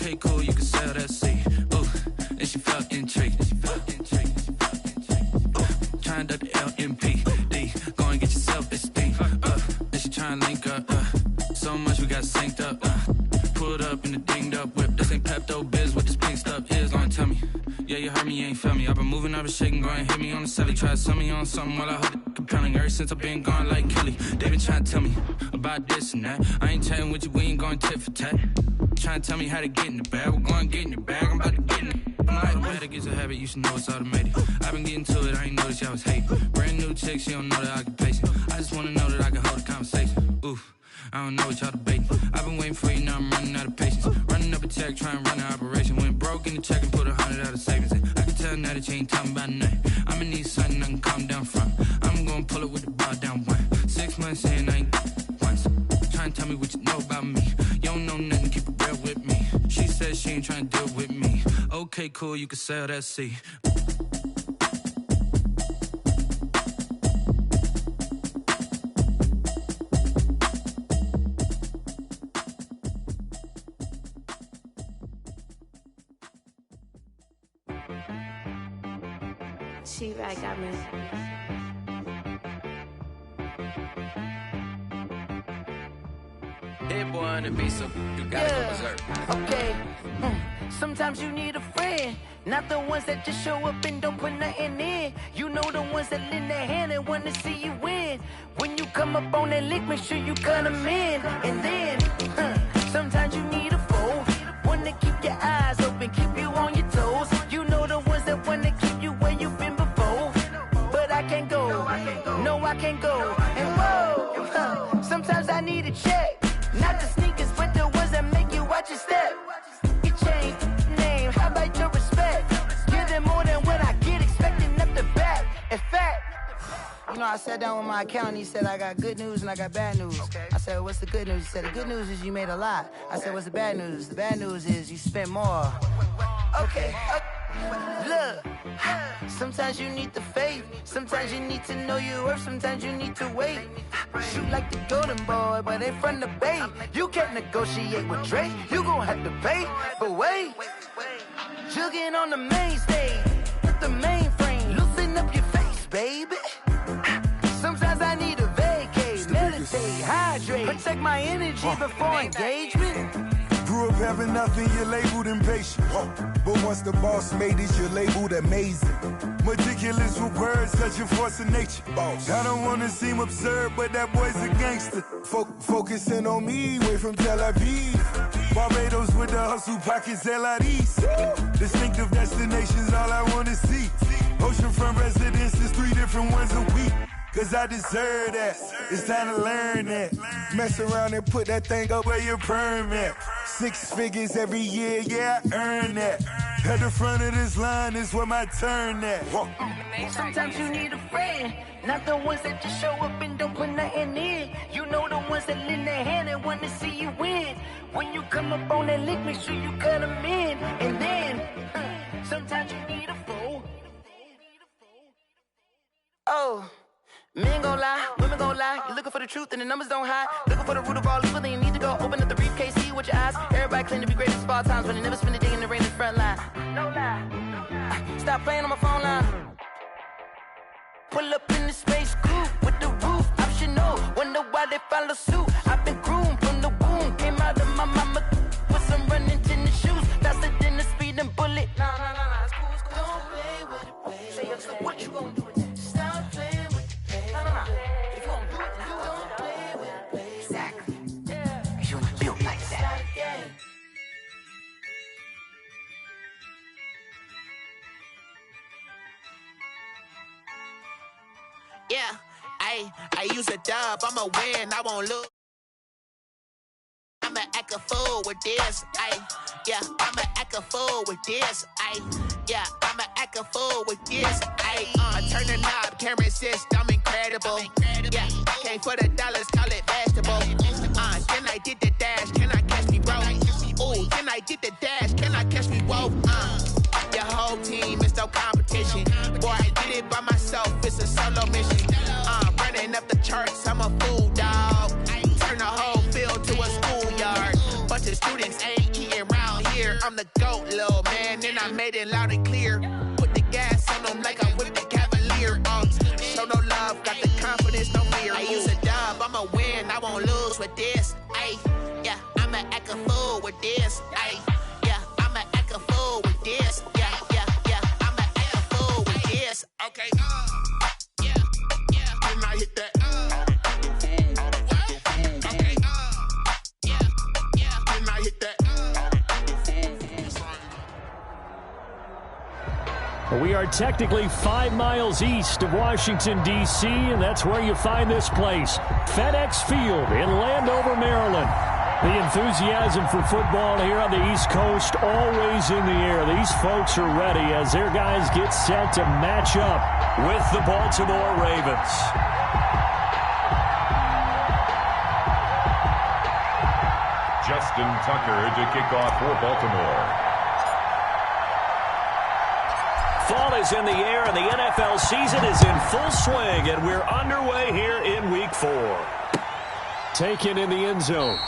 Okay, cool, you can sail that sea. Ooh, and she felt intrigued. Trying to duck the LMP. Go and get yourself esteem. And she trying to link up. So much we got synced up. Pulled up in the dinged up whip. This ain't Pepto Biz, what this pink stuff is. Long tell me. Yeah, you heard me, you ain't felt me. I've been moving, I've been shaking, go and hit me on the celly. Try to sell me on something while I hold it compelling. Ever since I've been gone like Kelly, they been trying to tell me about this and that. I ain't chatting with you, we ain't going tit for tat. Trying to tell me how to get in the bag, we're going to get in the bag, I'm about to get in it. I'm like, automatic is a habit, you should know it's automated. I've been getting to it, I ain't noticed y'all was hating. Brand new chick, she don't know that I can pace it. I just wanna know that I can hold a conversation. Oof. I don't know what y'all debating. I've been waiting for you, now I'm running out of patience. Running up a check, trying to run an operation. Went broke in the check and put 100 out of savings in. I can tell now that you ain't talking about nothing. I'ma need something I can calm down from. I'm gonna pull it with the bar down one. 6 months in, I ain't once. Trying to tell me what you know about me. You don't know nothing, keep it real with me. She said she ain't trying to deal with me. Okay, cool, you can sail that sea. She right, got me. Hit boy on the beat, so you gotta go berserk. Okay. Sometimes you need a friend, not the ones that just show up and don't put nothing in. You know the ones that lend their hand and wanna see you win. When you come up on that lick, make sure you cut them in. And then, sometimes you need a foe, one to keep your eyes open, keep you on your toes. You know the ones that wanna keep you where you've been before. But I can't go, no I can't go. And whoa, sometimes I need a check. Not the sneakers, but the ones that make you watch your step. You change name, how about your respect? Give them more than what I get, expecting up the back. In fact, you know, I sat down with my accountant, he said, I got good news and I got bad news. I said, what's the good news? He said, the good news is you made a lot. I said, what's the bad news? The bad news is you spent more. Okay. Look, sometimes you need the faith, sometimes you need to know your worth, sometimes you need to wait. Shoot like the golden boy, but in front of Bay. You can't negotiate with Drake, you gon' have to pay. But wait, jugging on the main stage, with the mainframe, loosen up your face, baby. Sometimes I need a vacate, meditate, hydrate, protect my energy before engagement. Grew up having nothing, you're labeled impatient. But once the boss made it, you're labeled amazing. Meticulous with words, such a force of nature. I don't wanna seem absurd, but that boy's a gangster. Focusing on me, way from Tel Aviv. Barbados with the hustle pockets, LIDs. Distinctive destinations, all I wanna see. Oceanfront residences, 3 different ones a week. Cause I deserve that, it's time to learn that. Mess around and put that thing up where your permit. 6 figures every year, yeah, I earn that. At the front of this line is where my turn at. Sometimes you need a friend, not the ones that just show up and don't put nothing in. You know the ones that lend their hand and want to see you win. When you come up on that lick, make sure you cut them in. And then, sometimes you need a foe. Oh. Men gon' lie, women gon' lie. You're looking for the truth and the numbers don't hide. Looking for the root of all evil, then you need to go open up the briefcase, see with your eyes. Everybody claim to be great at all times, but they never spend a day in the rain in the front line. No lie. Stop playing on my phone line. Pull up in the space coupe with the roof optional. Wonder why they follow suit. I've been groomed from the womb. Came out of my mama with some running tennis shoes. Faster than the speeding bullet. No, it's cool, it's cool. Don't play with it, baby. Say yo, what you gon' do with that? Stop playing with it. If you gon' do it, then you don't play with it, baby. Exactly. Cause you was built like that. Yeah, I use a dub, I'ma win, I won't lose. I'ma act a fool with this, yeah, I'ma act a fool with this, yeah, I'ma act a fool with this, I turn the knob, camera assist, I'm incredible, yeah, came for the dollars, call it vegetable, can I get the dash, can I catch me, bro, ooh, can I get the dash, can I catch me, whoa, your whole team is no competition, boy, I did it by myself, it's a solo mission, running up the charts, I'm a fool, dog, turn the whole field to a schoolyard. Bunch of students ain't eating round here. I'm the GOAT, little man, and I made it loud and clear. Put the gas on them like I'm with the Cavalier. Show no love, got the confidence, no fear. I use a dub, I'ma win, I won't lose with this. Ay, yeah, I'ma act a fool with this. Ay, yeah, I'ma act a fool with this. Yeah, yeah, yeah, I'ma act a fool with this. Okay, yeah, yeah, and I hit that. Okay, yeah, yeah, and I hit that. We are technically 5 miles east of Washington, D.C., and that's where you find this place, FedEx Field in Landover, Maryland. The enthusiasm for football here on the East Coast always in the air. These folks are ready as their guys get set to match up with the Baltimore Ravens. Justin Tucker to kick off for Baltimore. Fall is in the air, and the NFL season is in full swing, and we're underway here in Week 4. Taken in the end zone.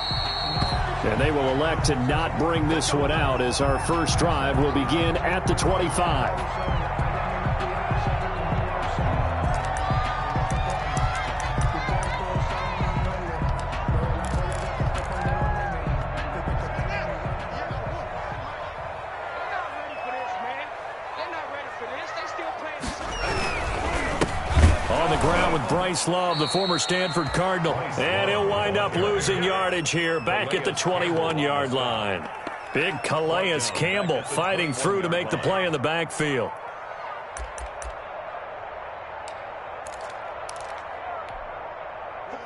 And they will elect to not bring this one out as our first drive will begin at the 25. Bryce Love, the former Stanford Cardinal, and he'll wind up losing yardage here back at the 21-yard line. Big Calais Campbell fighting through to make the play in the backfield.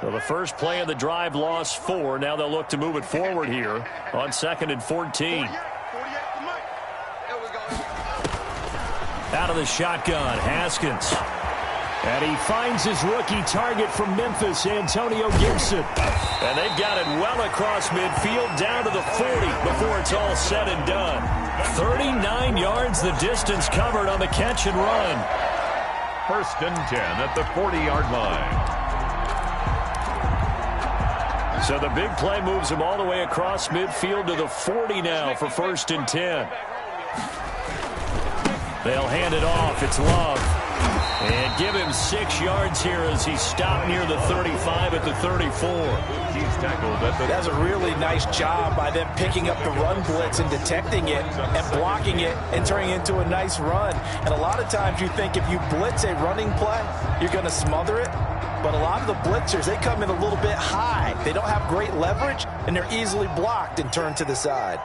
So the first play of the drive lost 4. Now they'll look to move it forward here on 2nd and 14. Out of the shotgun, Haskins. And he finds his rookie target from Memphis, Antonio Gibson. And they've got it well across midfield down to the 40 before it's all said and done. 39 yards the distance covered on the catch and run. 1st and 10 at the 40-yard line. So the big play moves him all the way across midfield to the 40 now for 1st and 10. They'll hand it off. It's Love. And give him 6 yards here as he's stopped near the 35 at the 34. He's tackled at the... That's a really nice job by them picking up the run blitz and detecting it and blocking it and turning it into a nice run. And a lot of times you think if you blitz a running play, you're going to smother it. But a lot of the blitzers, they come in a little bit high. They don't have great leverage, and they're easily blocked and turned to the side.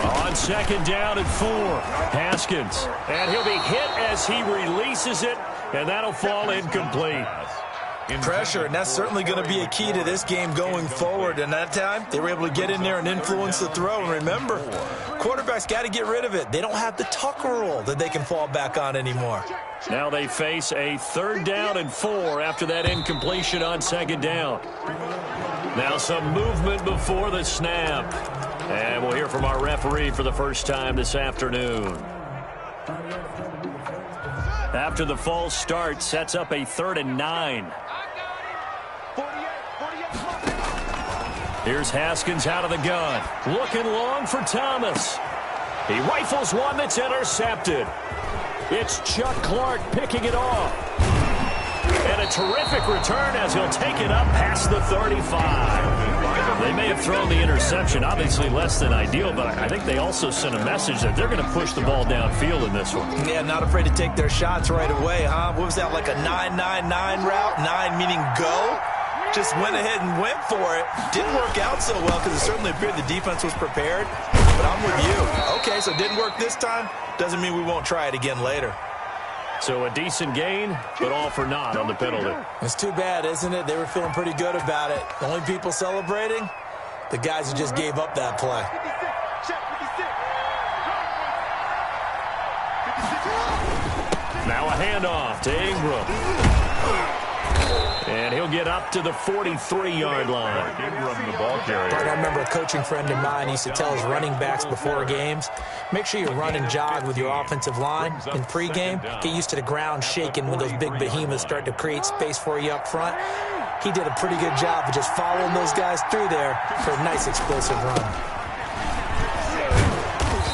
On 2nd down and 4, Haskins. And he'll be hit as he releases it, and that'll fall incomplete. Pressure, and that's certainly going to be a key to this game going forward. And that time, they were able to get in there and influence the throw. And remember, quarterbacks got to get rid of it. They don't have the Tucker rule that they can fall back on anymore. Now they face a 3rd down and 4 after that incompletion on 2nd down. Now some movement before the snap. And we'll hear from our referee for the first time this afternoon. After the false start, sets up a 3rd and 9. Here's Haskins out of the gun. Looking long for Thomas. He rifles one that's intercepted. It's Chuck Clark picking it off. And a terrific return as he'll take it up past the 35. They may have thrown the interception, obviously less than ideal, but I think they also sent a message that they're going to push the ball downfield in this one. Yeah, not afraid to take their shots right away, huh? What was that, like a 9-9-9 route? 9 meaning go? Just went ahead and went for it. Didn't work out so well because it certainly appeared the defense was prepared. But I'm with you. Okay, so it didn't work this time. Doesn't mean we won't try it again later. So a decent gain, but all for naught on the penalty. It's too bad, isn't it? They were feeling pretty good about it. The only people celebrating, the guys who just gave up that play. Now a handoff to Ingram. And he'll get up to the 43-yard line. Ingram, the ball carrier. I remember a coaching friend of mine used to tell his running backs before games, make sure you run and jog with your offensive line in pregame. Get used to the ground shaking when those big behemoths start to create space for you up front. he did a pretty good job of just following those guys through there for a nice explosive run.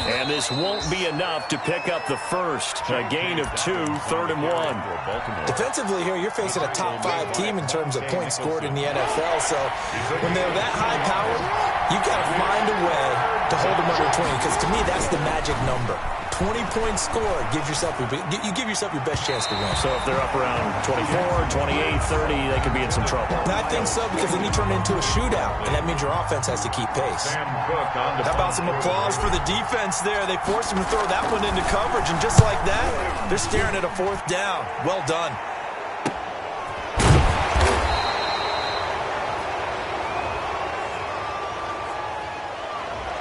And this won't be enough to pick up the first. A gain of 2, 3rd and 1. Defensively here, you're facing a top 5 team in terms of points scored in the NFL. So when they're that high powered, you've got to find a way to hold them under 20. Because to me, that's the magic number. 20 points scored, you give yourself your best chance to win. So if they're up around 24, 28, 30, they could be in some trouble. And I think so, because then you turn it into a shootout, and that means your offense has to keep pace. How about some applause for the defense there? They forced him to throw that one into coverage, and just like that, they're staring at a 4th down. Well done.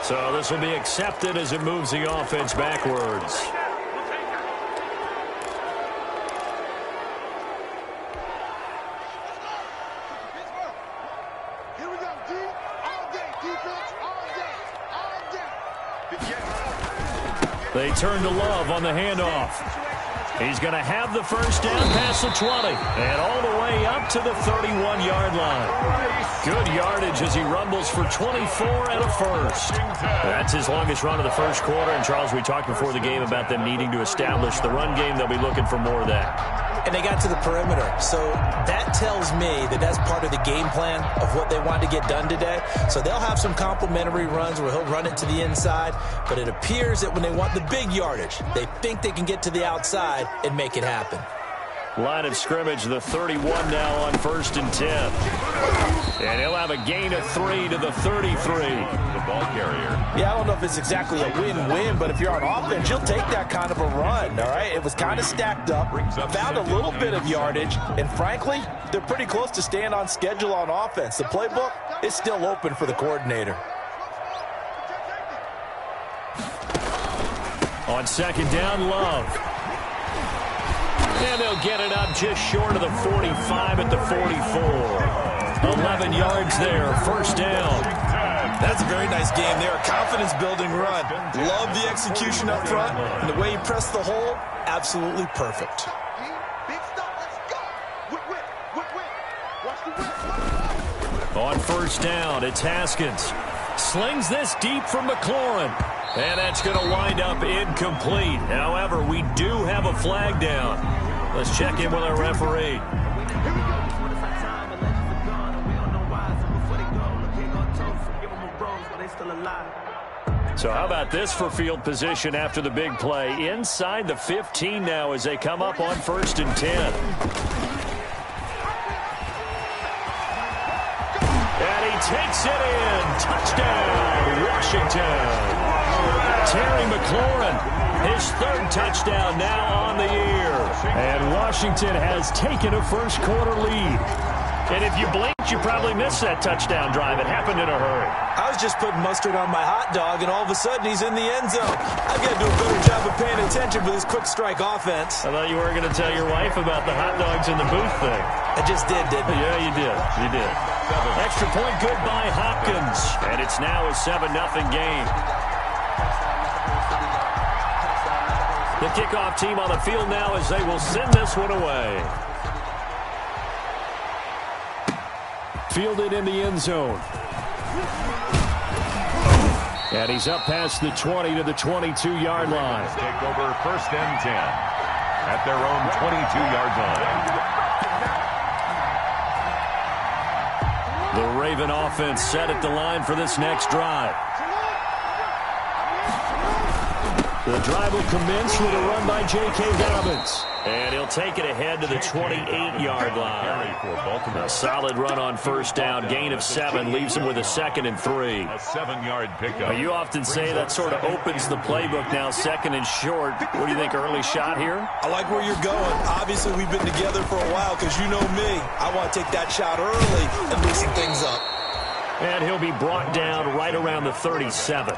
So this will be accepted as it moves the offense backwards. Here we go, D. All day, defense, all day. They turn to Love on the handoff. He's going to have the first down past the 20 and all the way up to the 31-yard line. Good yardage as he rumbles for 24 and a first. That's his longest run of the first quarter. And, Charles, we talked before the game about them needing to establish the run game. They'll be looking for more of that. And they got to the perimeter. So that tells me that that's part of the game plan of what they want to get done today. So they'll have some complimentary runs where he'll run it to the inside. But it appears that when they want the big yardage, they think they can get to the outside and make it happen. Line of scrimmage, the 31 now on 1st and 10. And he'll have a gain of 3 to the 33. The ball carrier. Yeah, I don't know if it's exactly a win-win, but if you're on offense, you'll take that kind of a run, all right? It was kind of stacked up, found a little bit of yardage, and frankly, they're pretty close to staying on schedule on offense. The playbook is still open for the coordinator. On 2nd down, Love. And they'll get it up just short of the 45 at the 44. 11 yards there, 1st down. That's a very nice game there. A confidence-building run. Love the execution up front. And the way he pressed the hole, absolutely perfect. On 1st down, it's Haskins. Slings this deep from McLaurin. And that's going to wind up incomplete. However, we do have a flag down. Let's check in with our referee. So how about this for field position after the big play? Inside the 15 now as they come up on 1st and 10. And he takes it in. Touchdown, Washington. Terry McLaurin, his 3rd touchdown now on the year. And Washington has taken a first quarter lead. And if you blinked, you probably missed that touchdown drive. It happened in a hurry. I was just putting mustard on my hot dog, and all of a sudden he's in the end zone. I've got to do a better job of paying attention for this quick strike offense. I thought you were going to tell your wife about the hot dogs in the booth thing. I just did, didn't I? Yeah, you did. You did. Extra point good by Hopkins. And it's now a 7-0 game. The kickoff team on the field now as they will send this one away. Fielded in the end zone. And he's up past the 20 to the 22-yard line. Take over 1st and 10 at their own 22-yard line. The Raven offense set at the line for this next drive. The drive will commence with a run by J.K. Dobbins. And he'll take it ahead to the 28-yard line. A solid run on 1st down. Gain of 7 leaves him with a 2nd and 3. A 7-yard pickup. You often say that sort of opens the playbook now, 2nd and short. What do you think, early shot here? I like where you're going. Obviously, we've been together for a while because you know me. I want to take that shot early and loosen things up. And he'll be brought down right around the 37.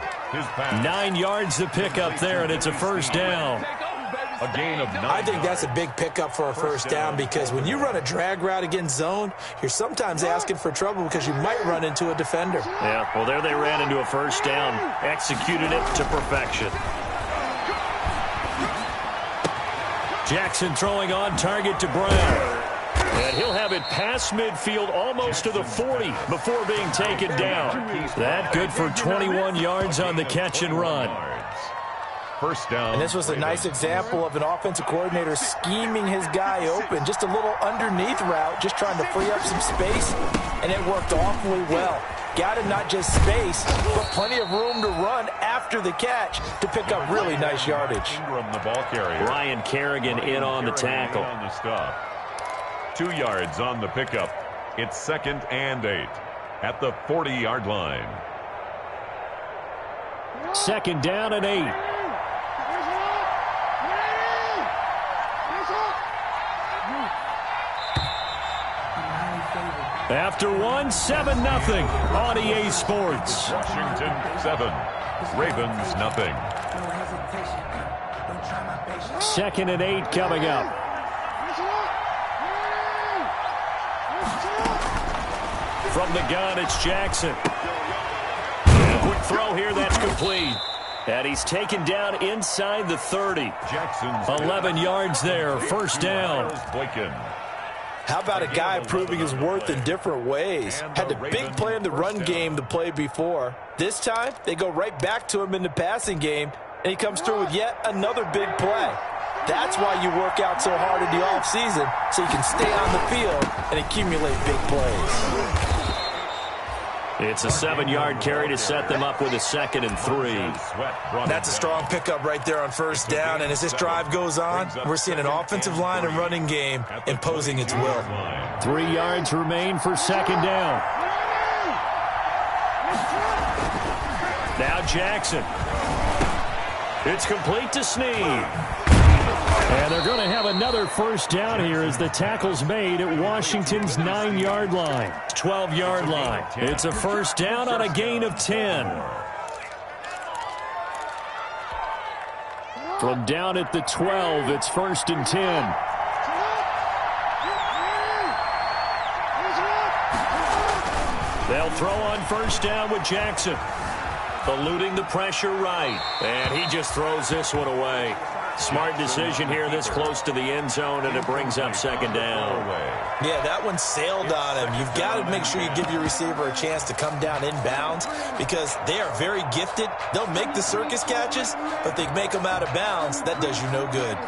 9 yards to pick up there, and it's a 1st down. A gain of 9. I think that's a big pickup for a 1st down because when you run a drag route against zone, you're sometimes asking for trouble because you might run into a defender. Yeah, well, there they ran into a 1st down, executed it to perfection. Jackson throwing on target to Brown. And he'll have it past midfield almost to the 40 before being taken down. That good for 21 yards on the catch and run. First down. And this was a nice example of an offensive coordinator scheming his guy open. Just a little underneath route, just trying to free up some space, and it worked awfully well. Got him not just space, but plenty of room to run after the catch to pick up really nice yardage. Ingram, the ball carrier. Ryan Kerrigan in on the tackle. On the stop. 2 yards on the pickup. It's 2nd and 8 at the 40-yard line. 2nd down and 8. After 1, 7-0 on EA Sports. Washington 7, Ravens nothing. 2nd and 8 coming up. From the gun, it's Jackson. And a quick throw here, that's complete. And he's taken down inside the 30. Jackson's 11 yards there, first down. How about a guy proving his worth in different ways? Had the big play in the run game the play before. This time, they go right back to him in the passing game, and he comes through with yet another big play. That's why you work out so hard in the offseason, so you can stay on the field and accumulate big plays. It's a 7-yard carry to set them up with a 2nd and 3. That's a strong pickup right there on first down, and as this drive goes on, we're seeing an offensive line and running game imposing its will. 3 yards remain for 2nd down. Now Jackson. It's complete to Snead. And they're going to have another first down here as the tackle's made at Washington's 9-yard line. 12-yard line. It's a first down on a gain of 10. From down at the 12, it's 1st and 10. They'll throw on first down with Jackson. Eluding the pressure right. And he just throws this one away. Smart decision here this close to the end zone, and it brings up 2nd down. Yeah, that one sailed on him. You've got to make sure you give your receiver a chance to come down inbounds because they are very gifted. They'll make the circus catches, but they make them out of bounds. That does you no good.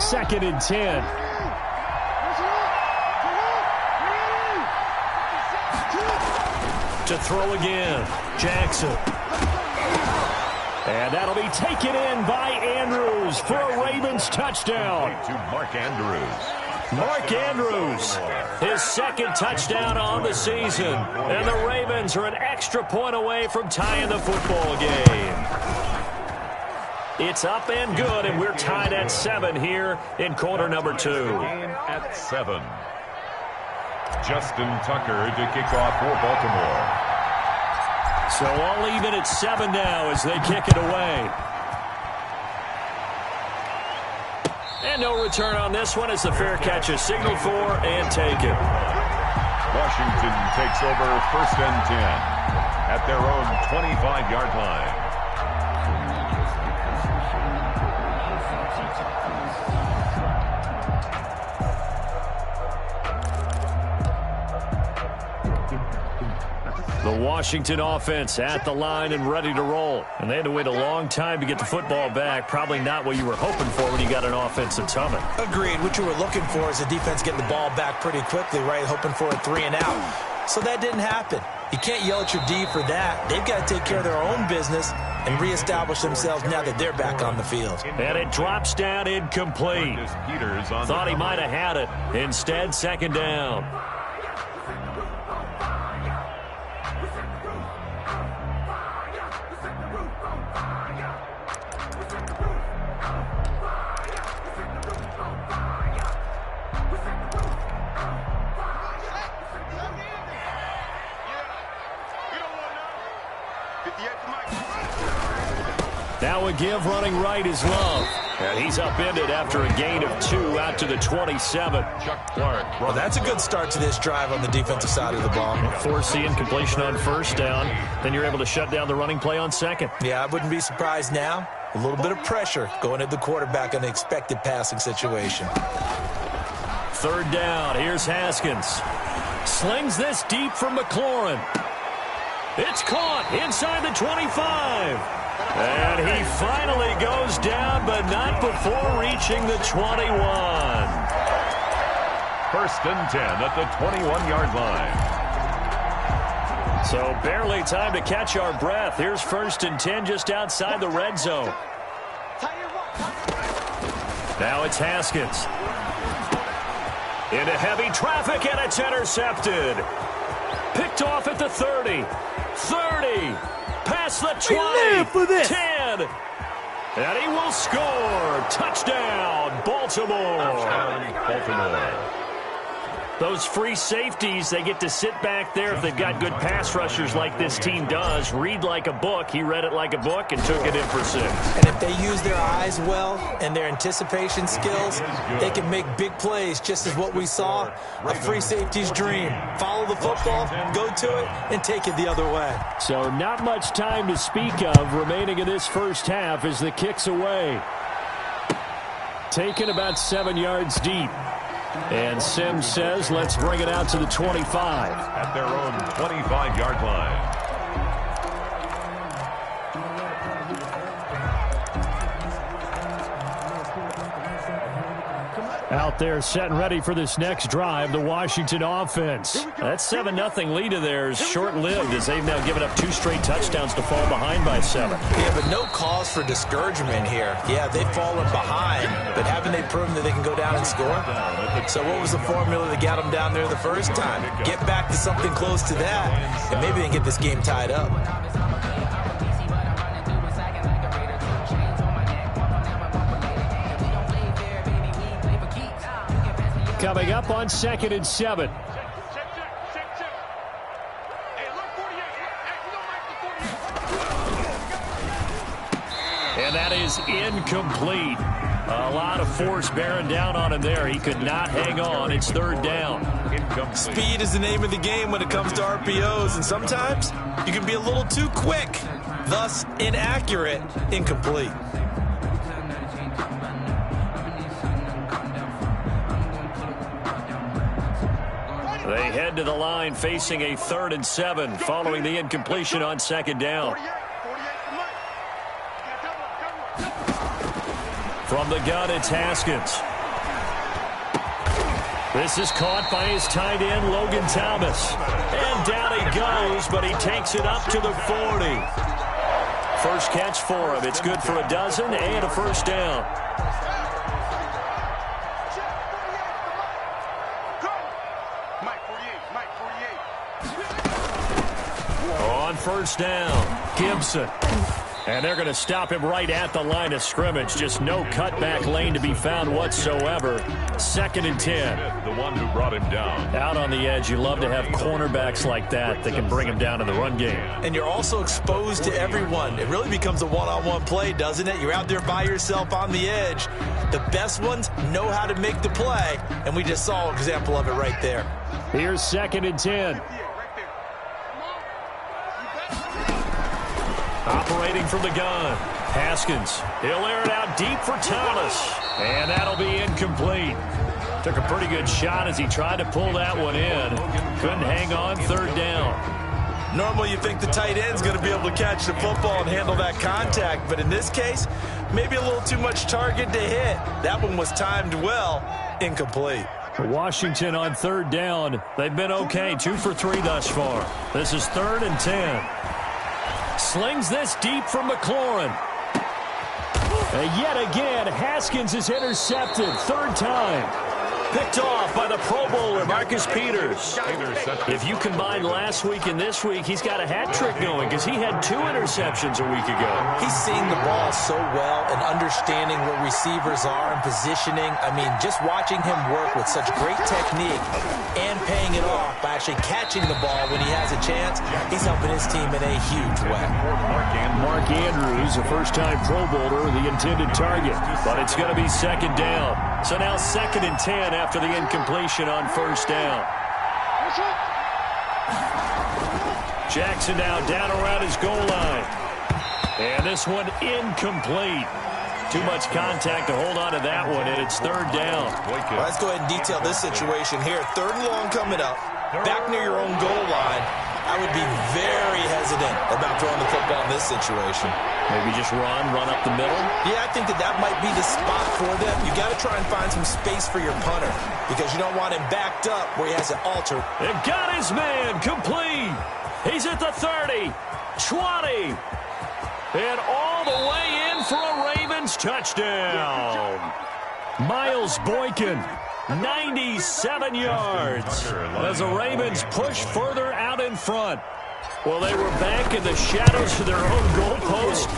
Second and 10. To throw again, Jackson. And that'll be taken in by Andrews for a Ravens touchdown. To Mark Andrews. Mark Andrews, his 2nd touchdown on the season. And the Ravens are an extra point away from tying the football game. It's up and good, and we're tied at 7 here in quarter number 2. Game at 7. Justin Tucker to kick off for Baltimore. So all even at 7 now as they kick it away. And no return on this one as the fair catch is signaled for and taken. Washington takes over 1st and 10 at their own 25-yard line. The Washington offense at the line and ready to roll. And they had to wait a long time to get the football back. Probably not what you were hoping for when you got an offensive tumming. Agreed. What you were looking for is the defense getting the ball back pretty quickly, right? Hoping for a 3 and out. So that didn't happen. You can't yell at your D for that. They've got to take care of their own business and reestablish themselves now that they're back on the field. And it drops down incomplete. Thought he might have had it. Instead, 2nd down. Now a give running right is Love. And he's upended after a gain of 2 out to the 27. Chuck Clark. Well, that's a good start to this drive on the defensive side of the ball. Forcing completion on first down. Then you're able to shut down the running play on 2nd. Yeah, I wouldn't be surprised now A little bit of pressure going at the quarterback in the expected passing situation. Third down. Here's Haskins. Slings this deep from McLaurin. It's caught inside the 25. And he finally goes down, but not before reaching the 21. First and 10 at the 21-yard line. So barely time to catch our breath. Here's first and 10 just outside the red zone. Now it's Haskins. Into heavy traffic, and it's intercepted. Picked off at the 30. 30. Past the 20. 10. And he will score. Touchdown, Baltimore. Those free safeties, they get to sit back there if they've got good pass rushers like this team does. Read like a book. He read it like a book and took it in for 6. And if they use their eyes well and their anticipation skills, they can make big plays, just as what we saw. A free safety's dream. Follow the football, go to it, and take it the other way. So not much time to speak of remaining in this first half as the kick's away. Taken about 7 yards deep. And Sims says, let's bring it out to the 25. At their own 25-yard line. Out there set and ready for this next drive, the Washington offense. That 7-0 lead of theirs short-lived as they've now given up 2 straight touchdowns to fall behind by 7. Yeah, but no cause for discouragement here. Yeah, they've fallen behind, but haven't they proven that they can go down and score? So what was the formula that got them down there the first time? Get back to something close to that, and maybe they can get this game tied up. Coming up on 2nd and 7. And that is incomplete. A lot of force bearing down on him there. He could not hang on. It's 3rd down. Speed is the name of the game when it comes to RPOs, and sometimes you can be a little too quick, thus inaccurate, incomplete. They head to the line facing a 3rd and 7 following the incompletion on 2nd down. From the gun, it's Haskins. This is caught by his tight end, Logan Thomas. And down he goes, but he takes it up to the 40. First catch for him. It's good for a dozen and a first down. On first down, Gibson. And they're going to stop him right at the line of scrimmage. Just no cutback lane to be found whatsoever. 2nd and 10. The one who brought him down. Out on the edge, you love to have cornerbacks like that can bring him down in the run game. And you're also exposed to everyone. It really becomes a one-on-one play, doesn't it? You're out there by yourself on the edge. The best ones know how to make the play, and we just saw an example of it right there. Here's 2nd and 10. Operating from the gun, Haskins. He'll air it out deep for Thomas. And that'll be incomplete. Took a pretty good shot as he tried to pull that one in. Couldn't hang on, 3rd down. Normally you think the tight end's going to be able to catch the football and handle that contact. But in this case, maybe a little too much target to hit. That one was timed well. Incomplete. Washington on 3rd down. They've been okay, 2 for 3 thus far. This is 3rd and 10. Slings this deep from McLaurin. And yet again, Haskins is intercepted. 3rd time. Picked off by the Pro Bowler, Marcus Peters. If you combine last week and this week, he's got a hat trick going because he had 2 interceptions a week ago. He's seeing the ball so well and understanding where receivers are and positioning. I mean, just watching him work with such great technique and paying it off by actually catching the ball when he has a chance, he's helping his team in a huge way. Mark Andrews, a first-time Pro Bowler, the intended target. But it's going to be 2nd down. So now 2nd and 10 after the incompletion on 1st down. Jackson now down around his goal line. And this one incomplete. Too much contact to hold on to that one, and it's third down. Well, let's go ahead and detail this situation here. Third and long coming up, back near your own goal line. I would be very hesitant about throwing the football in this situation. Maybe just run up the middle? Yeah, I think that might be the spot for them. You got to try and find some space for your punter because you don't want him backed up where he has to alter. It got his man complete. He's at the 30, 20, and all the way in for a Ravens touchdown. Miles Boykin, 97 yards as the Ravens push further out in front. Well, they were back in the shadows of their own goalpost,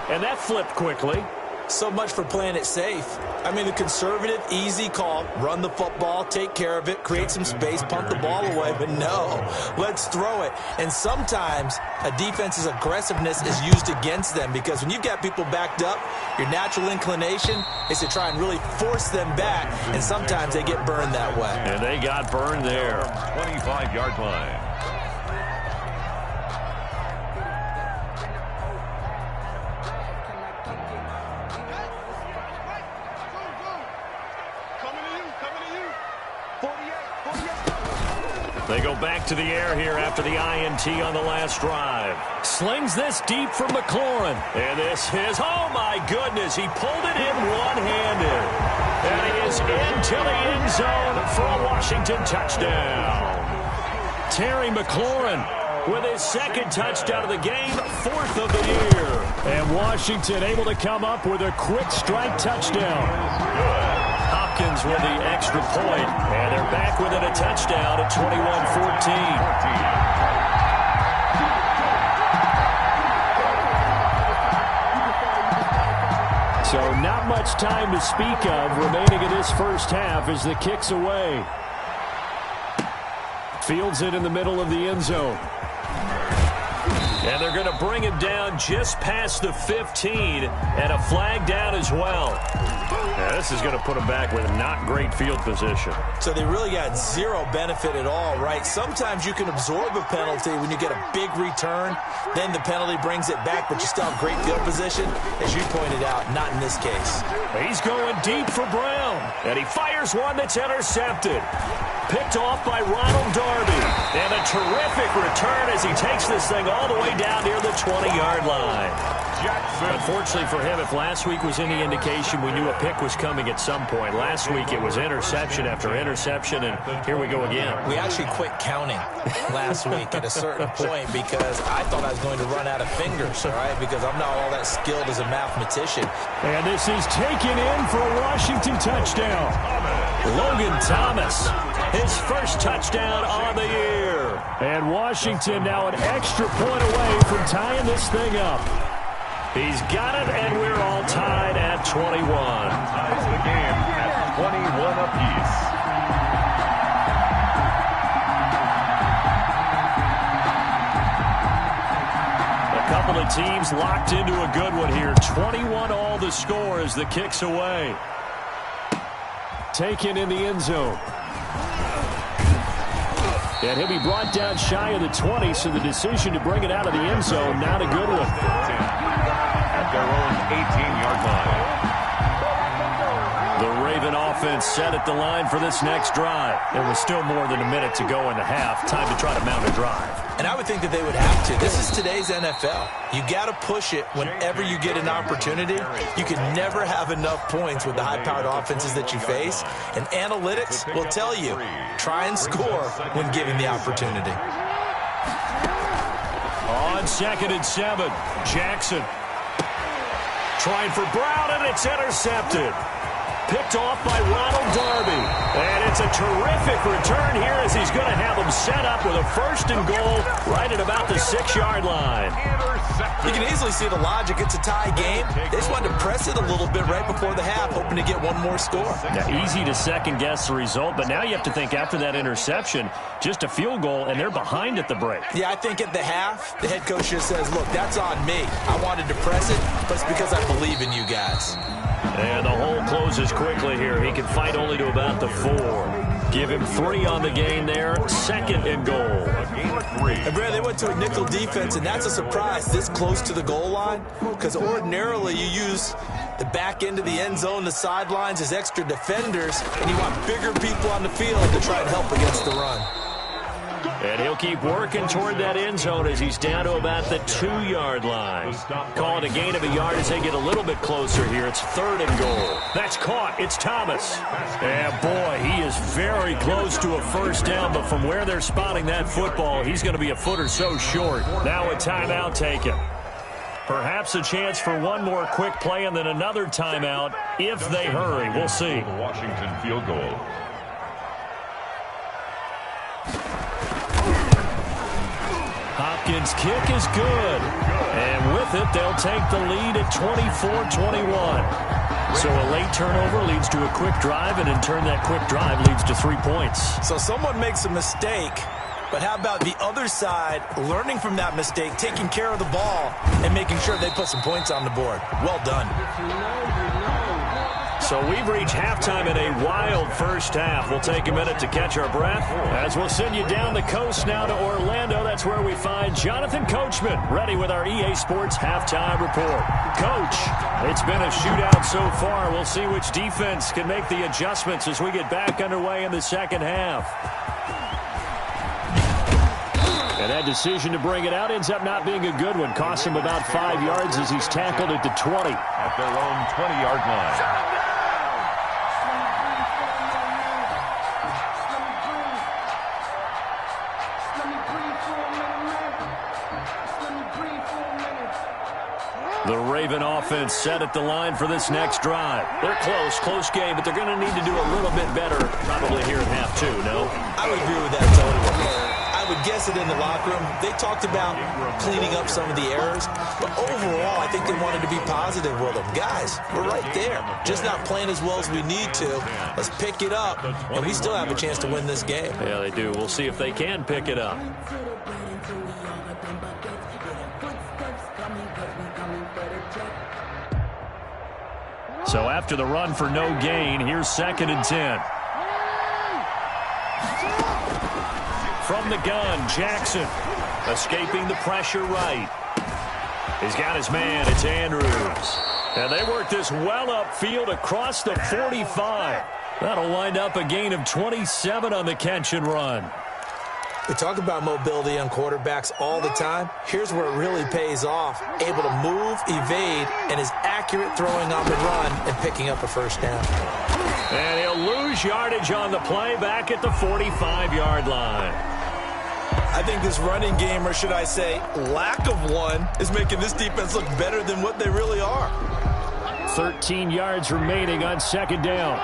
and that flipped quickly. So much for playing it safe. I mean, the conservative, easy call, run the football, take care of it, create some space, punt the ball away. But no, let's throw it. And sometimes a defense's aggressiveness is used against them because when you've got people backed up, your natural inclination is to try and really force them back, and sometimes they get burned that way. And they got burned there. 25-yard line. They go back to the air here after the INT on the last drive. Slings this deep for McLaurin. And this is, oh my goodness, he pulled it in one-handed. And he is into the end zone for a Washington touchdown. Terry McLaurin with his second touchdown of the game, fourth of the year. And Washington able to come up with a quick strike touchdown. Hopkins with the extra point, and they're back within a touchdown at 21-14. So not much time to speak of remaining in this first half as the kick's away. Fields it in the middle of the end zone. And they're going to bring him down just past the 15, and a flag down as well. Yeah, this is going to put them back with not great field position. So they really got zero benefit at all, right? Sometimes you can absorb a penalty when you get a big return. Then the penalty brings it back, but you still have great field position. As you pointed out, not in this case. He's going deep for Brown, and he fires one that's intercepted. Picked off by Ronald Darby. And a terrific return as he takes this thing all the way down near the 20-yard line. Unfortunately for him, if last week was any indication, we knew a pick was coming at some point. Last week it was interception after interception, and here we go again. We actually quit counting last week at a certain point because I thought I was going to run out of fingers, all right, because I'm not all that skilled as a mathematician. And this is taken in for a Washington touchdown. Logan Thomas, his first touchdown on the year. And Washington now an extra point away from tying this thing up. He's got it, and we're all tied at 21. Ties the game at 21 apiece. A couple of teams locked into a good one here. 21 all the score as the kick's away. Taken in the end zone. And he'll be brought down shy of the 20, so the decision to bring it out of the end zone, not a good one. At their own 18-yard line. The Raven offense set at the line for this next drive. There was still more than a minute to go in the half. Time to try to mount a drive. And I would think that they would have to. This is today's NFL. You got to push it whenever you get an opportunity. You can never have enough points with the high-powered offenses that you face. And analytics will tell you, try and score when given the opportunity. On 2nd and 7, Jackson trying for Brown, and it's intercepted. Picked off by Ronald Darby. And it's a terrific return here as he's going to have them set up with a 1st and goal right at about the 6-yard line. You can easily see the logic. It's a tie game. They just wanted to press it a little bit right before the half, hoping to get one more score. Now, easy to second-guess the result, but now you have to think after that interception, just a field goal, and they're behind at the break. Yeah, I think at the half, the head coach just says, look, that's on me. I wanted to press it, but it's because I believe in you guys. And the hole closes quickly here. He can fight only to about the 4. Give him 3 on the gain there. 2nd and goal. A gain of 3. And Brad, they went to a nickel defense, and that's a surprise this close to the goal line, because ordinarily you use the back end of the end zone, the sidelines as extra defenders, and you want bigger people on the field to try and help against the run. And he'll keep working toward that end zone as he's down to about the 2-yard line. Call it a gain of a yard as they get a little bit closer here. It's 3rd and goal. That's caught. It's Thomas. And boy, he is very close to a first down, but from where they're spotting that football, he's going to be a foot or so short. Now a timeout taken. Perhaps a chance for one more quick play and then another timeout if they hurry. We'll see. The Washington field goal. Hopkins' kick is good. And with it, they'll take the lead at 24-21. So a late turnover leads to a quick drive, and in turn that quick drive leads to 3 points. So someone makes a mistake, but how about the other side learning from that mistake, taking care of the ball, and making sure they put some points on the board? Well done. So we've reached halftime in a wild first half. We'll take a minute to catch our breath as we'll send you down the coast now to Orlando. That's where we find Jonathan Coachman ready with our EA Sports halftime report. Coach, it's been a shootout so far. We'll see which defense can make the adjustments as we get back underway in the second half. And that decision to bring it out ends up not being a good one. Costs him about 5 yards as he's tackled at the 20. At their own 20-yard line. The Raven offense set at the line for this next drive. They're close game, but they're going to need to do a little bit better probably here in half 2, no? I would agree with that totally. I would guess it in the locker room. They talked about cleaning up some of the errors, but overall, I think they wanted to be positive with them. Guys, we're right there. Just not playing as well as we need to. Let's pick it up, and we still have a chance to win this game. Yeah, they do. We'll see if they can pick it up. So after the run for no gain, here's 2nd and 10. From the gun, Jackson escaping the pressure right. He's got his man. It's Andrews. And they work this well upfield across the 45. That'll wind up a gain of 27 on the catch and run. We talk about mobility on quarterbacks all the time. Here's where it really pays off. Able to move, evade, and is accurate throwing on the run and picking up a first down. And he'll lose yardage on the play back at the 45-yard line. I think this running game, or should I say lack of one, is making this defense look better than what they really are. 13 yards remaining on 2nd down.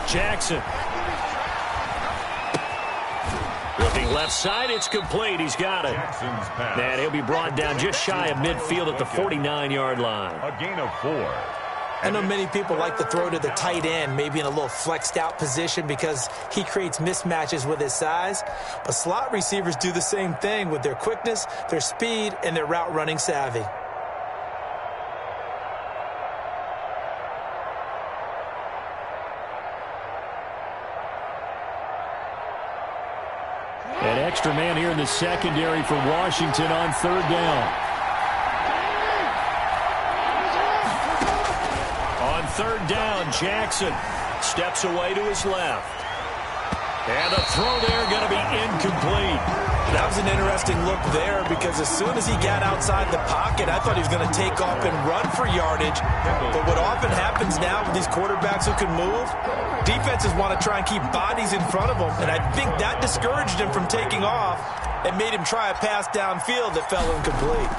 Jackson. Looking left side, it's complete. He's got it. And he'll be brought down just shy of midfield at the 49-yard line. A gain of 4. I know many people like to throw to the tight end, maybe in a little flexed out position because he creates mismatches with his size. But slot receivers do the same thing with their quickness, their speed, and their route running savvy. An extra man here in the secondary for Washington on 3rd down. On 3rd down, Jackson steps away to his left. And the throw there going to be incomplete. That was an interesting look there because as soon as he got outside the pocket, I thought he was going to take off and run for yardage. But what often happens now with these quarterbacks who can move, defenses want to try and keep bodies in front of them. And I think that discouraged him from taking off and made him try a pass downfield that fell incomplete.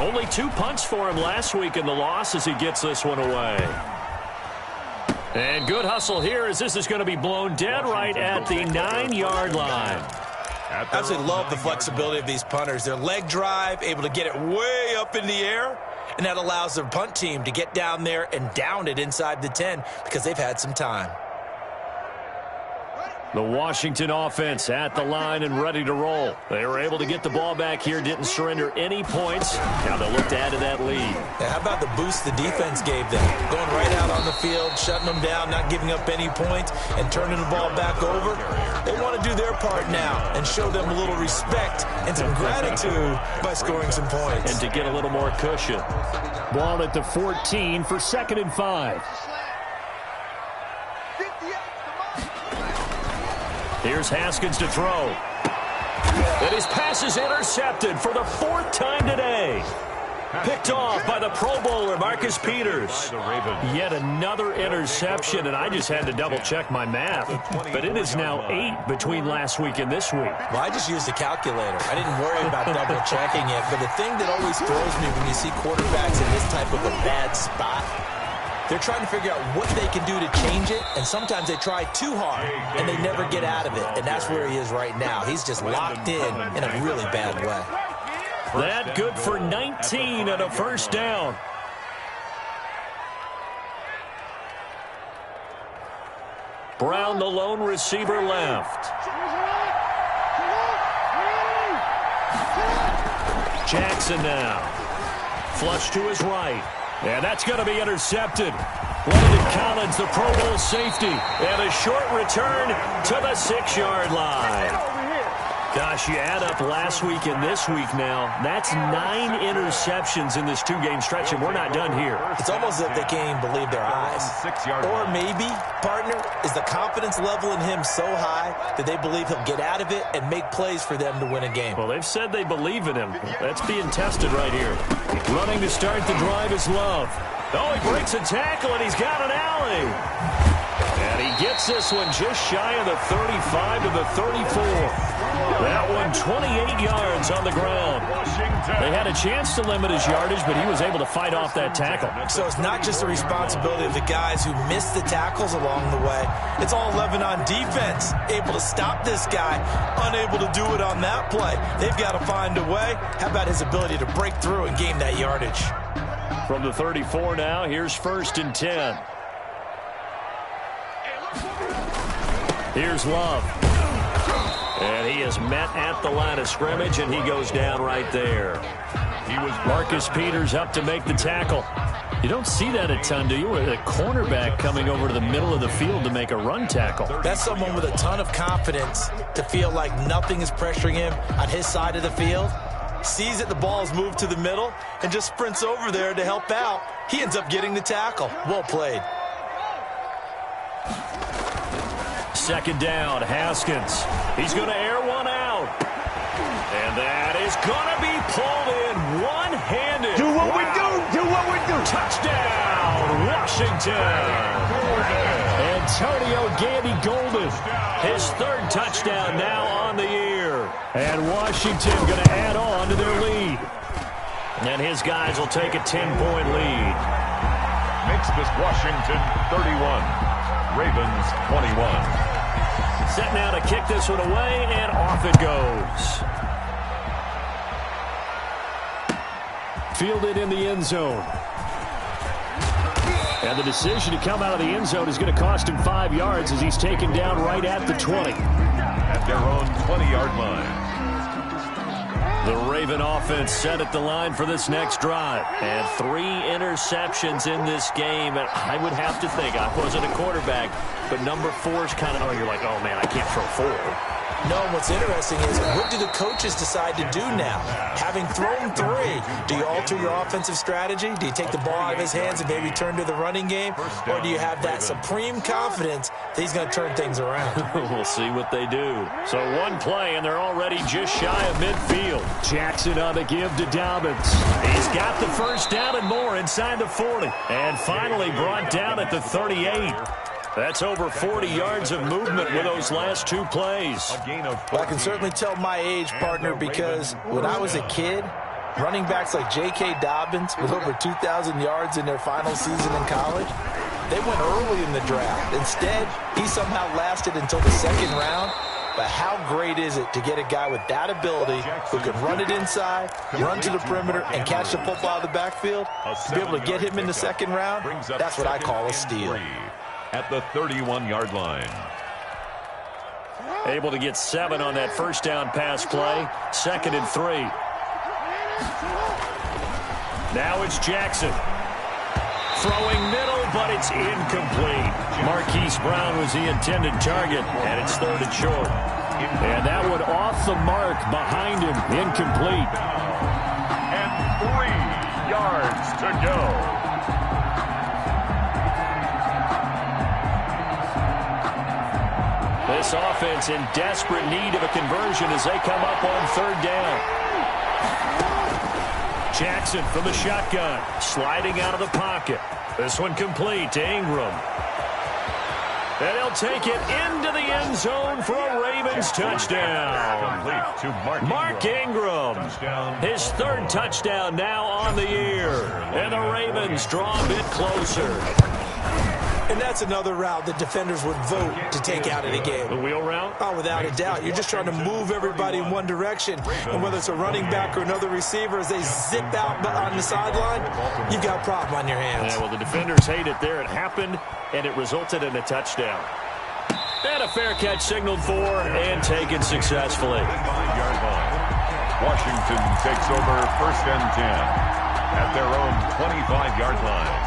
Only 2 punts for him last week in the loss as he gets this one away. And good hustle here as this is going to be blown dead right at the 9-yard line. I absolutely love the flexibility of these punters. Their leg drive, able to get it way up in the air, and that allows their punt team to get down there and down it inside the 10 because they've had some time. The Washington offense at the line and ready to roll. They were able to get the ball back here, didn't surrender any points. Now they'll look to add to that lead. Yeah, how about the boost the defense gave them? Going right out on the field, shutting them down, not giving up any points, and turning the ball back over. They want to do their part now and show them a little respect and some gratitude by scoring some points. And to get a little more cushion. Ball at the 14 for 2nd and 5. Here's Haskins to throw. And his pass is intercepted for the 4th time today. Picked off by the Pro Bowler, Marcus Peters. Yet another interception, and I just had to double-check my math. But it is now 8 between last week and this week. Well, I just used a calculator. I didn't worry about double-checking it. But the thing that always throws me when you see quarterbacks in this type of a bad spot, they're trying to figure out what they can do to change it, and sometimes they try too hard, and they never get out of it. And that's where he is right now. He's just locked in a really bad way. That good for 19 and a 1st down. Brown, the lone receiver, left. Jackson now. Flush to his right. And that's going to be intercepted. Landon Collins, the Pro Bowl safety. And a short return to the 6-yard line. Gosh, you add up last week and this week now. That's 9 interceptions in this 2-game stretch, and we're not done here. It's almost as if they can't even believe their eyes. Or maybe, partner, is the confidence level in him so high that they believe he'll get out of it and make plays for them to win a game. Well, they've said they believe in him. That's being tested right here. Running to start the drive is Love. Oh, he breaks a tackle, and he's got an alley. And he gets this one just shy of the 35 to the 34. That one 28 yards on the ground. They had a chance to limit his yardage, but he was able to fight off that tackle. So it's not just the responsibility of the guys who missed the tackles along the way. It's all 11 on defense, able to stop this guy, unable to do it on that play. They've got to find a way. How about his ability to break through and gain that yardage? From the 34 now, here's 1st and 10. Here's Love. And he is met at the line of scrimmage, and he goes down right there. Marcus Peters up to make the tackle. You don't see that a ton, do you? With a cornerback coming over to the middle of the field to make a run tackle. That's someone with a ton of confidence to feel like nothing is pressuring him on his side of the field. Sees that the ball is moved to the middle and just sprints over there to help out. He ends up getting the tackle. Well played. 2nd down, Haskins. He's going to air one out. And that is going to be pulled in one-handed. Do what we do. Do what we do. Touchdown, Washington. Antonio Gandy-Golden. His 3rd touchdown now on the year. And Washington going to add on to their lead. And his guys will take a 10-point lead. Makes this Washington 31. Ravens 21. Set now to kick this one away, and off it goes. Fielded in the end zone. And the decision to come out of the end zone is going to cost him 5 yards as he's taken down right at the 20. At their own 20-yard line. The Raven offense set at the line for this next drive. And 3 interceptions in this game. And I would have to think, I wasn't a quarterback, but number 4 is kind of, you're like, oh, man, I can't throw 4. No, and what's interesting is what do the coaches decide to do now? Having thrown 3, do you alter your offensive strategy? Do you take the ball out of his hands and maybe turn to the running game? Or do you have that supreme confidence that he's going to turn things around? We'll see what they do. So 1 play, and they're already just shy of midfield. Jackson on the give to Dobbins. He's got the 1st down and more inside the 40. And finally brought down at the 38. That's over 40 yards of movement with those last 2 plays. Well, I can certainly tell my age, partner, because when I was a kid, running backs like J.K. Dobbins with over 2,000 yards in their final season in college, they went early in the draft. Instead, he somehow lasted until the 2nd round. But how great is it to get a guy with that ability who can run it inside, run to the perimeter, and catch the football out of the backfield? To be able to get him in the 2nd round, that's what I call a steal. At the 31-yard line. Able to get 7 on that first down pass play. 2nd and 3. Now it's Jackson. Throwing middle, but it's incomplete. Marquise Brown was the intended target, and it's 3rd and short. And that one off the mark behind him. Incomplete. And 3 yards to go. This offense in desperate need of a conversion as they come up on 3rd down. Jackson from the shotgun, sliding out of the pocket. This one complete to Ingram. And he'll take it into the end zone for a Ravens touchdown. Complete to Mark Ingram. His 3rd touchdown now on the year. And the Ravens draw a bit closer. And that's another route that defenders would vote to take out of the game. The wheel route? Oh, without a doubt. You're just trying to move everybody in one direction. And whether it's a running back or another receiver, as they zip out on the sideline, you've got a problem on your hands. Yeah, well, the defenders hate it there. It happened, and it resulted in a touchdown. And a fair catch signaled for and taken successfully. 5-yard line. Washington takes over 1st and 10 at their own 25-yard line.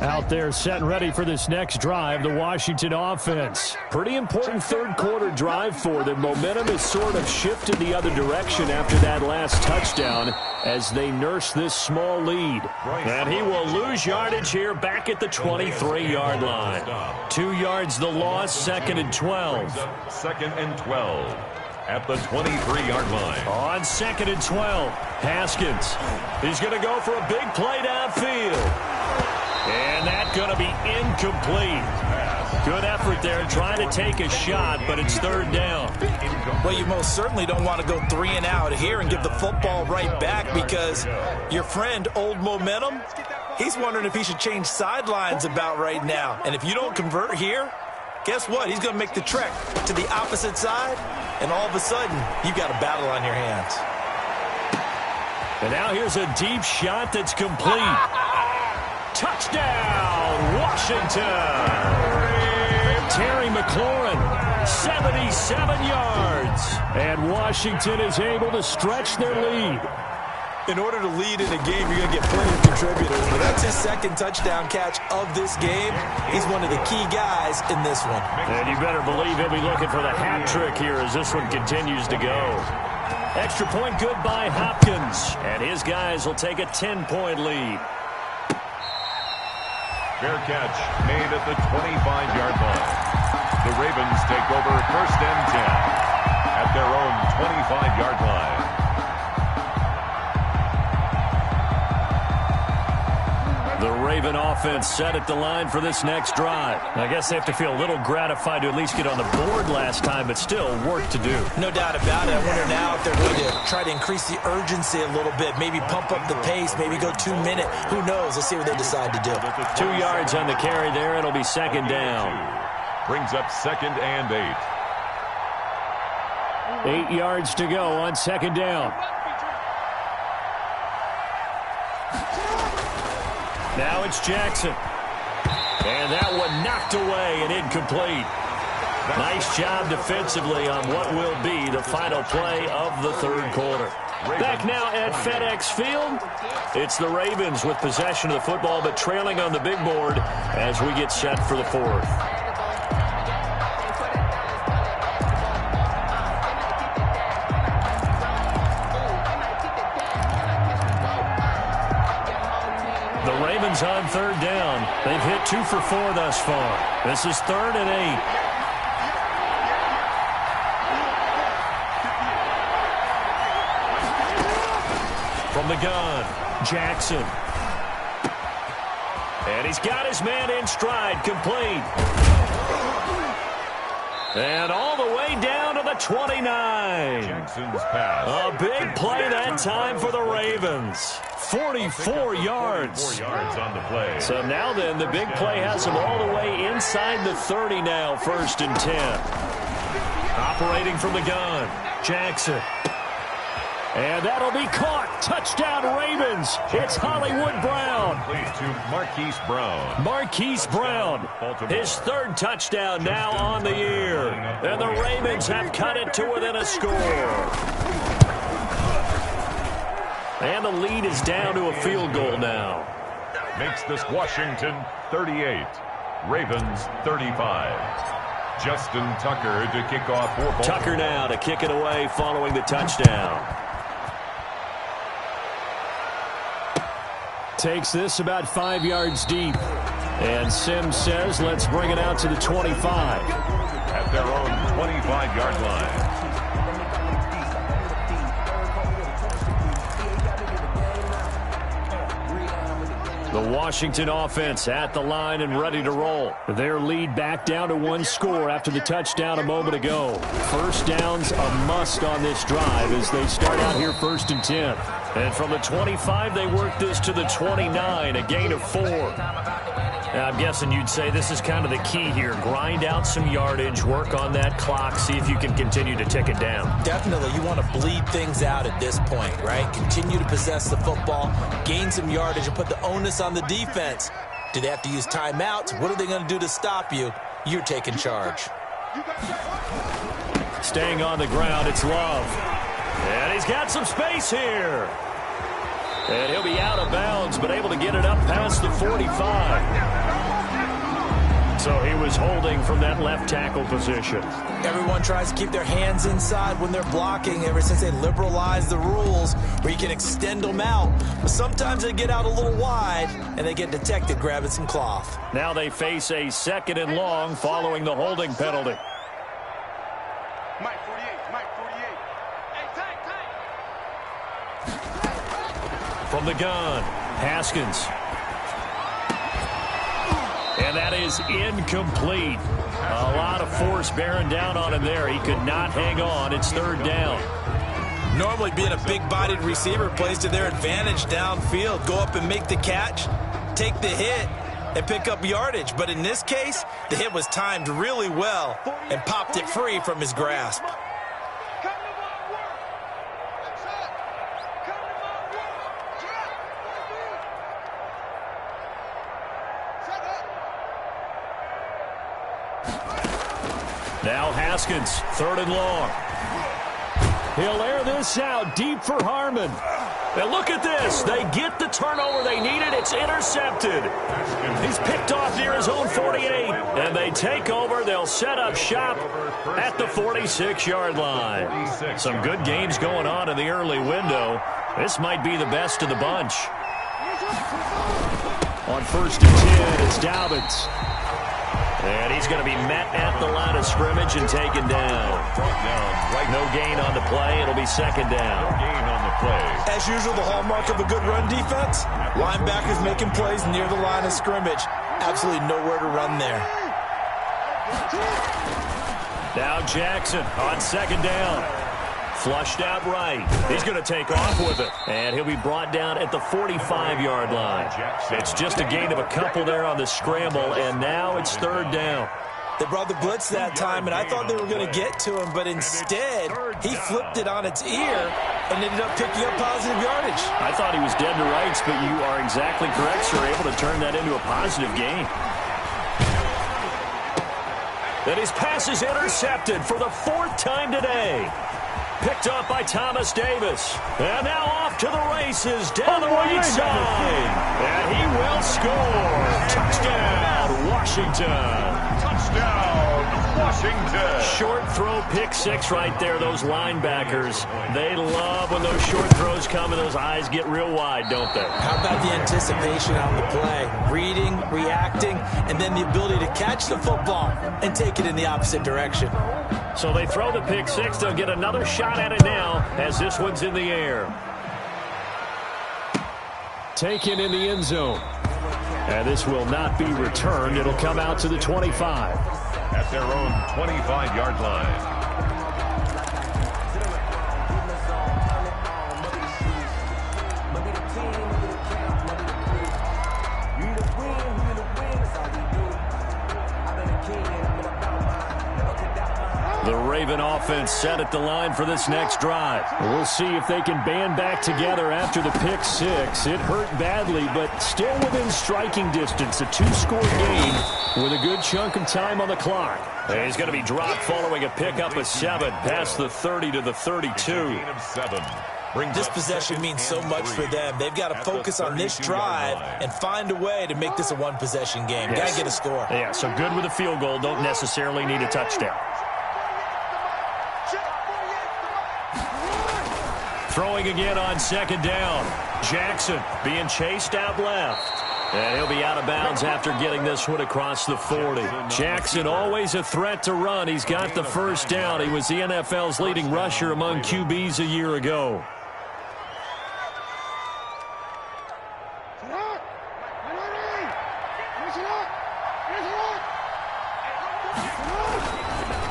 Out there set and ready for this next drive, the Washington offense. Pretty important 3rd quarter drive for them. Momentum has sort of shifted the other direction after that last touchdown as they nurse this small lead. And he will lose yardage here back at the 23-yard line. 2 yards the loss, 2nd and 12. 2nd and 12 at the 23-yard line. On 2nd and 12, Haskins. He's going to go for a big play downfield. And that's going to be incomplete. Good effort there trying to take a shot, but it's 3rd down. Well, you most certainly don't want to go 3 and out here and give the football right back because your friend, Old Momentum, he's wondering if he should change sidelines about right now. And if you don't convert here, guess what? He's going to make the trek to the opposite side, and all of a sudden, you've got a battle on your hands. And now here's a deep shot that's complete. Touchdown, Washington. Terry McLaurin, 77 yards. And Washington is able to stretch their lead. In order to lead in a game, you're going to get plenty of contributors. But that's his 2nd touchdown catch of this game. He's one of the key guys in this one. And you better believe he'll be looking for the hat trick here as this one continues to go. Extra point good by Hopkins. And his guys will take a 10-point lead. Fair catch made at the 25-yard line. The Ravens take over 1st and 10 at their own 25-yard line. The Raven offense set at the line for this next drive. I guess they have to feel a little gratified to at least get on the board last time, but still work to do. No doubt about it. I wonder now if they're going to try to increase the urgency a little bit, maybe pump up the pace, maybe go 2 minute. Who knows? Let's see what they decide to do. 2 yards on the carry there. It'll be 2nd down. Brings up 2nd and 8. 8 yards to go on 2nd down. Now it's Jackson. And that one knocked away and incomplete. Nice job defensively on what will be the final play of the 3rd quarter. Back now at FedEx Field. It's the Ravens with possession of the football, but trailing on the big board as we get set for the 4th. On 3rd down. They've hit 2 for 4 thus far. This is 3rd and 8. From the gun, Jackson. And he's got his man in stride, complete. And all the way down to the 29. Jackson's pass. A big play that time for the Ravens. 44 yards. 44 yards on the play. So now then, the big play has them all the way inside the 30 now, 1st and 10. Operating from the gun, Jackson. And that'll be caught. Touchdown, Ravens. It's Hollywood Brown. To Marquise Brown. Marquise Brown, his third touchdown now on the year. And the Ravens have cut it to within a score. And the lead is down to a field goal now. Makes this Washington 38, Ravens 35. Justin Tucker to kick off for Baltimore. Tucker now to kick it away following the touchdown. Takes this about 5 yards deep. And Sims says, let's bring it out to the 25. At their own 25-yard line. The Washington offense at the line and ready to roll. Their lead back down to 1 score after the touchdown a moment ago. First down's a must on this drive as they start out here 1st and 10. And from the 25, they work this to the 29, a gain of 4. Now, I'm guessing you'd say this is kind of the key here. Grind out some yardage, work on that clock, see if you can continue to tick it down. Definitely. You want to bleed things out at this point, right? Continue to possess the football, gain some yardage, and put the onus on the defense. Do they have to use timeouts? What are they going to do to stop you? You're taking charge. Staying on the ground, it's Love. And he's got some space here. And he'll be out of bounds, but able to get it up past the 45. So he was holding from that left tackle position. Everyone tries to keep their hands inside when they're blocking ever since they liberalized the rules where you can extend them out. But sometimes they get out a little wide and they get detected grabbing some cloth. Now they face a 2nd and long following the holding penalty. Mike 48, Mike 48. Hey, tight. From the gun, Haskins. And that is incomplete. A lot of force bearing down on him there. He could not hang on. It's 3rd down. Normally being a big-bodied receiver plays to their advantage downfield. Go up and make the catch, take the hit, and pick up yardage. But in this case, the hit was timed really well and popped it free from his grasp. Now Haskins, 3rd and long. He'll air this out deep for Harmon. And look at this. They get the turnover they needed. It's intercepted. He's picked off near his own 48. And they take over. They'll set up shop at the 46-yard line. Some good games going on in the early window. This might be the best of the bunch. On 1st and 10, it's Dobbins. And he's going to be met at the line of scrimmage and taken down. No gain on the play. It'll be 2nd down. Gain on the play. As usual, the hallmark of a good run defense, linebackers making plays near the line of scrimmage. Absolutely nowhere to run there. Now Jackson on 2nd down. Flushed out right. He's going to take off with it. And he'll be brought down at the 45-yard line. It's just a gain of a couple there on the scramble, and now it's 3rd down. They brought the blitz that time, and I thought they were going to get to him, but instead, he flipped it on its ear and ended up picking up positive yardage. I thought he was dead to rights, but you are exactly correct, sir. Able to turn that into a positive gain. And his pass is intercepted for the 4th time today. Picked up by Thomas Davis. And now off to the races down the right side. And he will score. Touchdown, Washington. Touchdown, Washington. Short throw, pick 6 right there. Those linebackers, they love when those short throws come and those eyes get real wide, don't they? How about the anticipation on the play? Reading, reacting, and then the ability to catch the football and take it in the opposite direction. So they throw the pick 6. They'll get another shot at it now as this one's in the air. Taken in the end zone. And this will not be returned. It'll come out to the 25. At their own 25-yard line. The Raven offense set at the line for this next drive. We'll see if they can band back together after the pick six. It hurt badly, but still within striking distance. A two-score game with a good chunk of time on the clock. And he's going to be dropped following a pickup of 7 past the 30 to the 32. This possession means so much for them. They've got to focus on this drive and find a way to make this a one-possession game. Yes. Got to get a score. Yeah, so good with a field goal. Don't necessarily need a touchdown. Throwing again on second down. Jackson being chased out left. And he'll be out of bounds after getting this one across the 40. Jackson always a threat to run. He's got the first down. He was the NFL's leading rusher among QBs a year ago.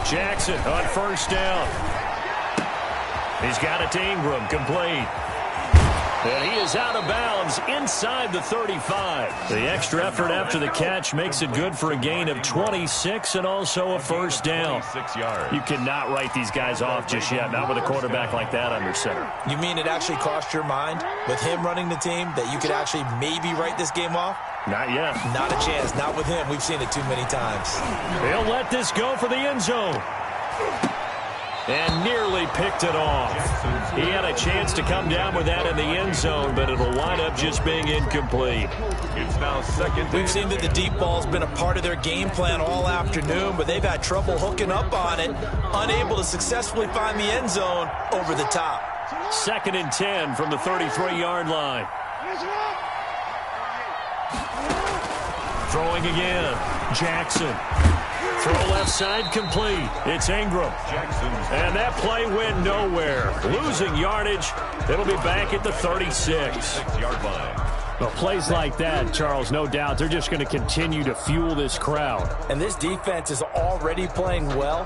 Jackson on first down. He's got it to Ingram, complete. And he is out of bounds inside the 35. The extra effort after the catch makes it good for a gain of 26 and also a first down. You cannot write these guys off just yet, not with a quarterback like that under center. You mean it actually crossed your mind with him running the team that you could actually maybe write this game off? Not yet. Not a chance. Not with him. We've seen it too many times. He'll let this go for the end zone. And nearly picked it off. He had a chance to come down with that in the end zone, but it'll wind up just being incomplete. It's now second. We've seen that the deep ball's been a part of their game plan all afternoon, but they've had trouble hooking up on it, unable to successfully find the end zone over the top. 2nd and 10 from the 33-yard line. Throwing again. Jackson. Throw left side complete. It's Ingram. And that play went nowhere. Losing yardage. It'll be back at the 36. Well, plays like that, Charles, no doubt, they're just going to continue to fuel this crowd. And this defense is already playing well,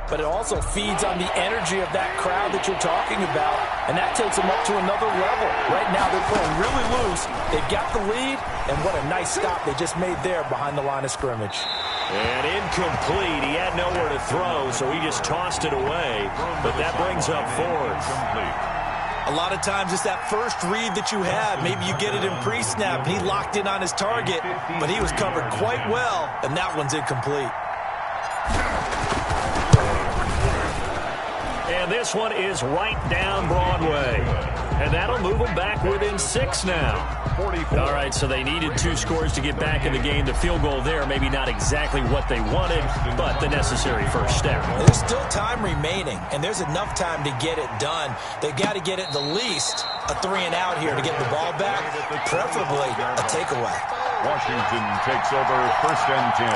but it also feeds on the energy of that crowd that you're talking about, and that takes them up to another level. Right now, they're playing really loose. They've got the lead, and what a nice stop they just made there behind the line of scrimmage. And incomplete. He had nowhere to throw, so he just tossed it away. But that brings up 4th. A lot of times it's that first read that you have. Maybe you get it in pre-snap. He locked in on his target, but he was covered quite well, and that one's incomplete. And this one is right down Broadway. And that'll move them back within 6 now. All right, so they needed 2 scores to get back in the game. The field goal there, maybe not exactly what they wanted, but the necessary first step. There's still time remaining, and there's enough time to get it done. They've got to get it the least a 3-and-out here to get the ball back, preferably a takeaway. Washington takes over 1st and 10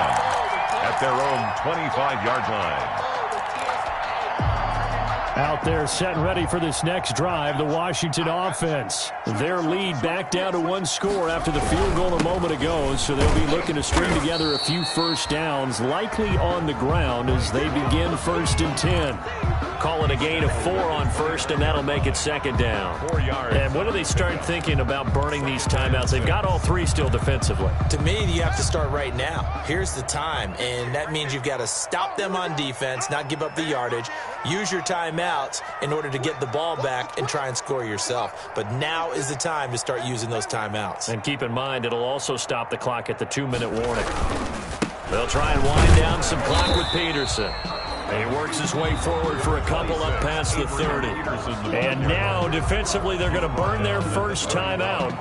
at their own 25-yard line. Out there set and ready for this next drive, the Washington offense. Their lead back down to 1 score after the field goal a moment ago, so they'll be looking to string together a few first downs, likely on the ground as they begin 1st and 10. Call it a gain of 4 on first, and that'll make it 2nd down. 4 yards. And when do they start thinking about burning these timeouts? They've got all 3 still defensively. To me, you have to start right now. Here's the time, and that means you've got to stop them on defense, not give up the yardage, use your timeouts in order to get the ball back and try and score yourself. But now is the time to start using those timeouts. And keep in mind, it'll also stop the clock at the 2-minute warning. They'll try and wind down some clock with Peterson. And he works his way forward for a couple up past the 30. And now, defensively, they're going to burn their first timeout.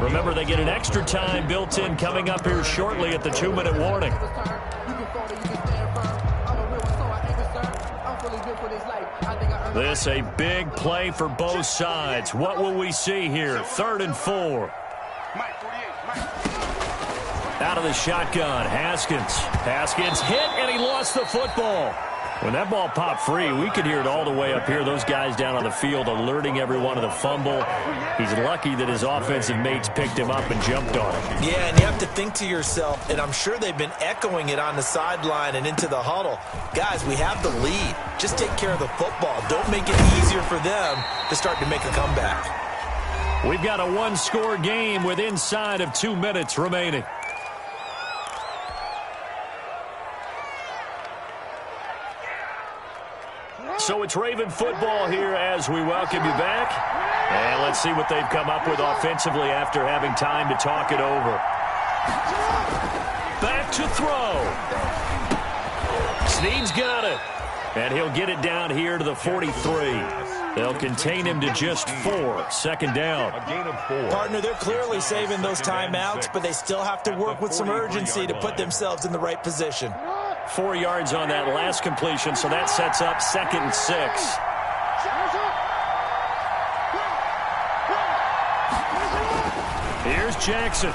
Remember, they get an extra time built in coming up here shortly at the 2-minute warning. This a big play for both sides. What will we see here? 3rd and 4. Out of the shotgun, Haskins hit, and he lost the football. When that ball popped free, we could hear it all the way up here. Those guys down on the field alerting everyone of the fumble. He's lucky that his offensive mates picked him up and jumped on him. Yeah, and you have to think to yourself, and I'm sure they've been echoing it on the sideline and into the huddle. Guys, we have the lead. Just take care of the football. Don't make it easier for them to start to make a comeback. We've got a 1-score game with inside of 2 minutes remaining. So it's Raven football here as we welcome you back. And let's see what they've come up with offensively after having time to talk it over. Back to throw. Snead's got it. And he'll get it down here to the 43. They'll contain him to just 4. Second down. A gain of 4. Partner, they're clearly saving those timeouts, but they still have to work with some urgency to put themselves in the right position. 4 yards on that last completion, so that sets up 2nd and 6. Here's Jackson.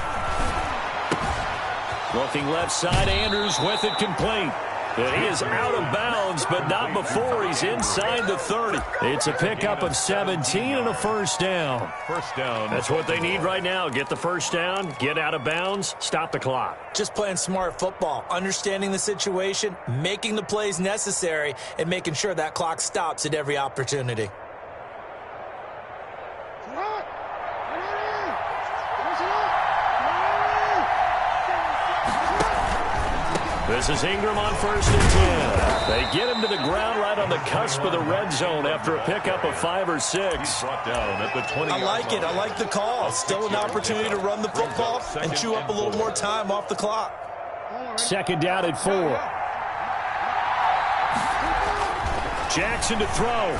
Looking left side, Andrews with it complete. And he is out of bounds, but not before he's inside the 30. It's a pickup of 17 and a first down. First down. That's what they need right now. Get the first down, get out of bounds, stop the clock. Just playing smart football, understanding the situation, making the plays necessary, and making sure that clock stops at every opportunity. This is Ingram on 1st and 10. They get him to the ground right on the cusp of the red zone after a pickup of 5 or 6. Brought down at the 20. I like it. I like the call. Still an opportunity to run the football and chew up a little more time off the clock. 2nd down at 4. Jackson to throw.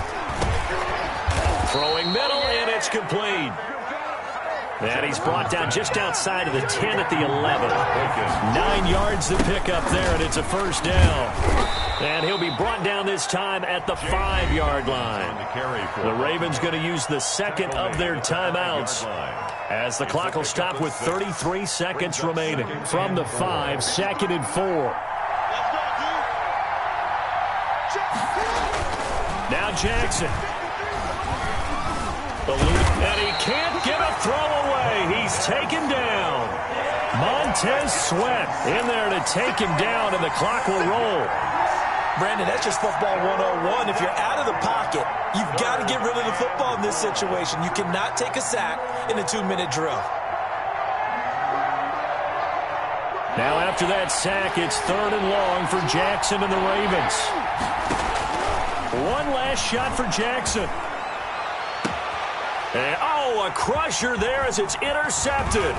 Throwing middle, and it's complete. And he's brought down just outside of the 10 at the 11. 9 yards to pick up there, and it's a first down. And he'll be brought down this time at the 5-yard line. The Ravens going to use the second of their timeouts as the clock will stop with 33 seconds remaining. From the 5, 2nd and 4. Now Jackson. And he can't get a throw away. He's taken down. Montez Sweat in there to take him down, and the clock will roll. Brandon, that's just football 101. If you're out of the pocket, you've got to get rid of the football in this situation. You cannot take a sack in a 2-minute drill. Now after that sack, it's 3rd and long for Jackson and the Ravens. One last shot for Jackson. And, oh, a crusher there as it's intercepted.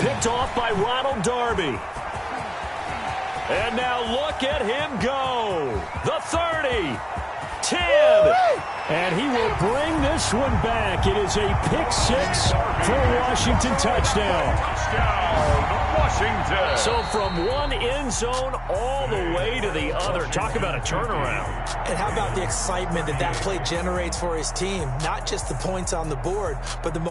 Picked off by Ronald Darby. And now look at him go. The 30, 10. And he will bring this one back. It is a pick 6 for a Washington touchdown. Washington. So from one end zone all the way to the other. Talk about a turnaround. And how about the excitement that play generates for his team? Not just the points on the board, but the